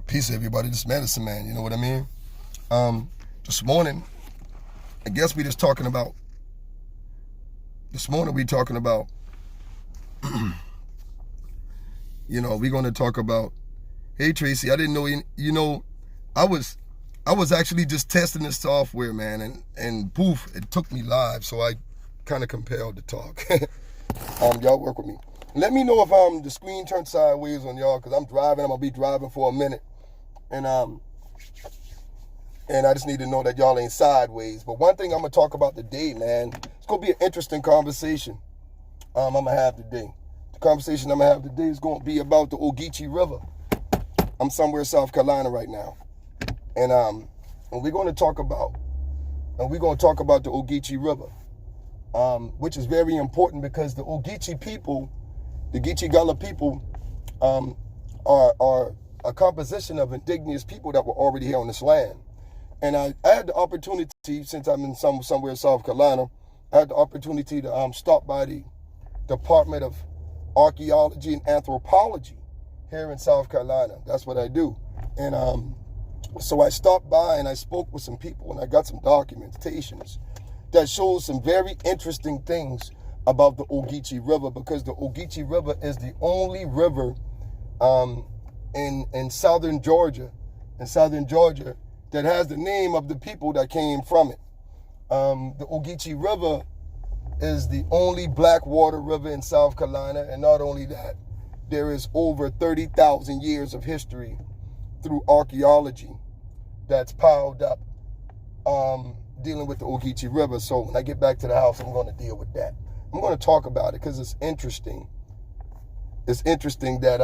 Peace, everybody. This Medicine Man, you know what I mean? This morning, I guess we just talking about. This morning we talking about. We're going to talk about. Hey Tracy, I didn't know. I was actually just testing this software, man, and poof, it took me live, so I kind of compelled to talk. Y'all work with me. Let me know if the screen turned sideways on y'all, because I'm driving. I'm gonna be driving for a minute. And I just need to know that y'all ain't sideways. But one thing I'm gonna talk about today, man, it's gonna be an interesting conversation. I'm gonna have today. The conversation I'm gonna have today is gonna be about the Ogeechee River. I'm somewhere in South Carolina right now, and we're gonna talk about the Ogeechee River, which is very important because the Ogeechee people, the Geechee Gullah people, are a composition of indigenous people that were already here on this land. And I had the opportunity, since I'm in somewhere in South Carolina, I had the opportunity to stop by the Department of Archaeology and Anthropology here in South Carolina. That's what I do. And so I stopped by and I spoke with some people, and I got some documentations that shows some very interesting things about the Ogeechee River, because the Ogeechee River is the only river in southern Georgia, that has the name of the people that came from it. The Ogeechee River is the only black water river in South Carolina, and not only that, there is over 30,000 years of history through archaeology that's piled up dealing with the Ogeechee River. So when I get back to the house, I'm going to deal with that. I'm going to talk about it because it's interesting. It's interesting that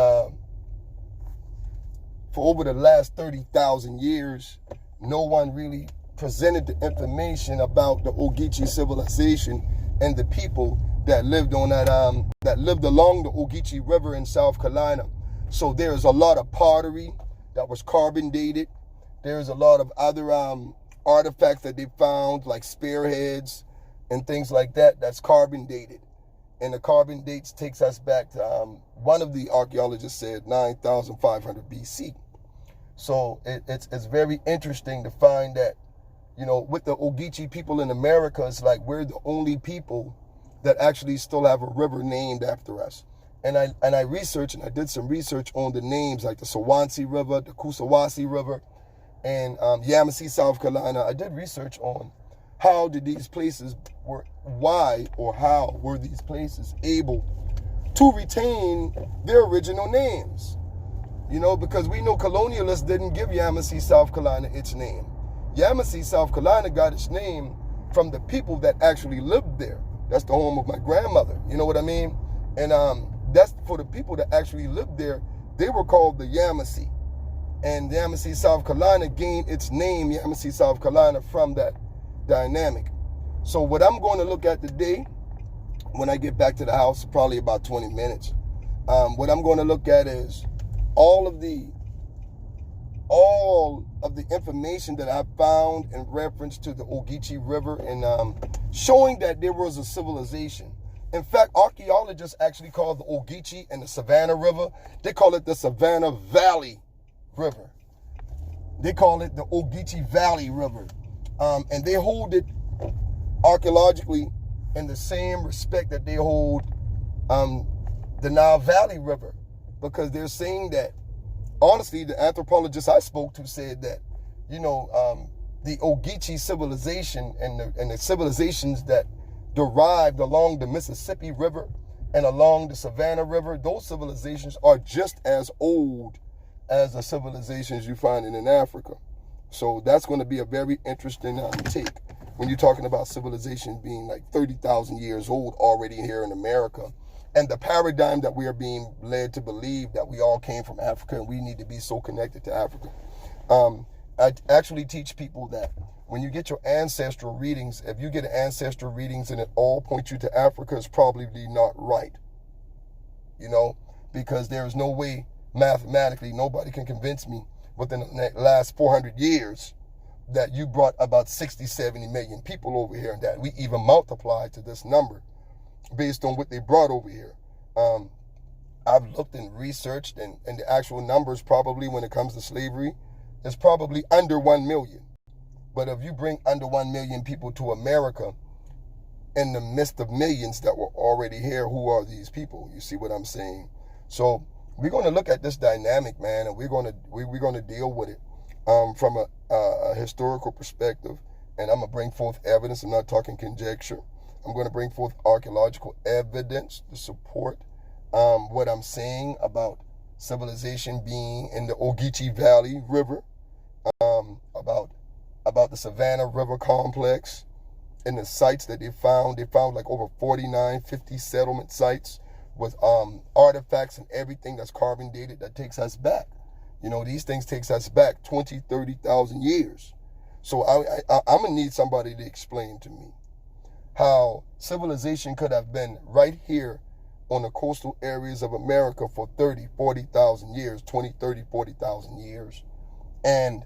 for over the last 30,000 years, no one really presented the information about the Ogeechee civilization and the people that lived on that lived along the Ogeechee River in South Carolina. So there's a lot of pottery that was carbon dated. There's a lot of other artifacts that they found, like spearheads and things like that, that's carbon dated. And the carbon dates takes us back to, one of the archaeologists said 9,500 BC. So it's very interesting to find that, with the Ogeechee people in America, it's like we're the only people that actually still have a river named after us. And I researched, and I did some research on the names, like the Swansea River, the Kusawasi River, and Yamasee, South Carolina. I did research on how these places were able to retain their original names. Because we know colonialists didn't give Yamasee, South Carolina its name. Yamasee, South Carolina got its name from the people that actually lived there. That's the home of my grandmother. You know what I mean? And that's for the people that actually lived there. They were called the Yamasee. And Yamasee, South Carolina gained its name, Yamasee, South Carolina, from that dynamic. So what I'm going to look at today, when I get back to the house, probably about 20 minutes, what I'm going to look at is all of the information that I found in reference to the Ogeechee River, and showing that there was a civilization. In fact, archaeologists actually call the Ogeechee and the Savannah River, they call it the Savannah Valley River. They call it the Ogeechee Valley River. And they hold it archaeologically in the same respect that they hold the Nile Valley River, because they're saying that, honestly, the anthropologist I spoke to said that, the Ogeechee civilization and the civilizations that derived along the Mississippi River and along the Savannah River, those civilizations are just as old as the civilizations you find in Africa. So that's going to be a very interesting take when you're talking about civilization being like 30,000 years old already here in America, and the paradigm that we are being led to believe that we all came from Africa and we need to be so connected to Africa. I actually teach people that when you get your ancestral readings, if you get ancestral readings and it all points you to Africa, it's probably not right. Because there is no way mathematically, nobody can convince me within the last 400 years that you brought about 60, 70 million people over here, and that we even multiplied to this number based on what they brought over here. I've looked and researched, and the actual numbers probably when it comes to slavery is probably under 1 million. But if you bring under 1 million people to America in the midst of millions that were already here, who are these people? You see what I'm saying? So we're going to look at this dynamic, man, and we're going to deal with it from a historical perspective. And I'm going to bring forth evidence. I'm not talking conjecture. I'm going to bring forth archaeological evidence to support what I'm saying about civilization being in the Ogeechee Valley River, about the Savannah River complex and the sites that they found. They found like over 49, 50 settlement sites with artifacts and everything that's carbon dated that takes us back. You know, these things takes us back 20, 30,000 years. So I'm going to need somebody to explain to me how civilization could have been right here on the coastal areas of America for 30, 40,000 years, 20, 30, 40,000 years. And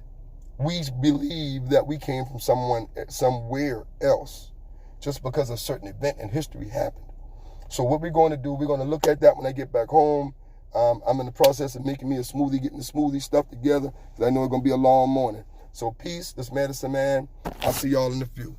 we believe that we came from somewhere else just because a certain event in history happened. So what we're going to do, we're going to look at that when I get back home. I'm in the process of making me a smoothie, getting the smoothie stuff together, because I know it's going to be a long morning. So peace, this Medicine Man. I'll see y'all in a few.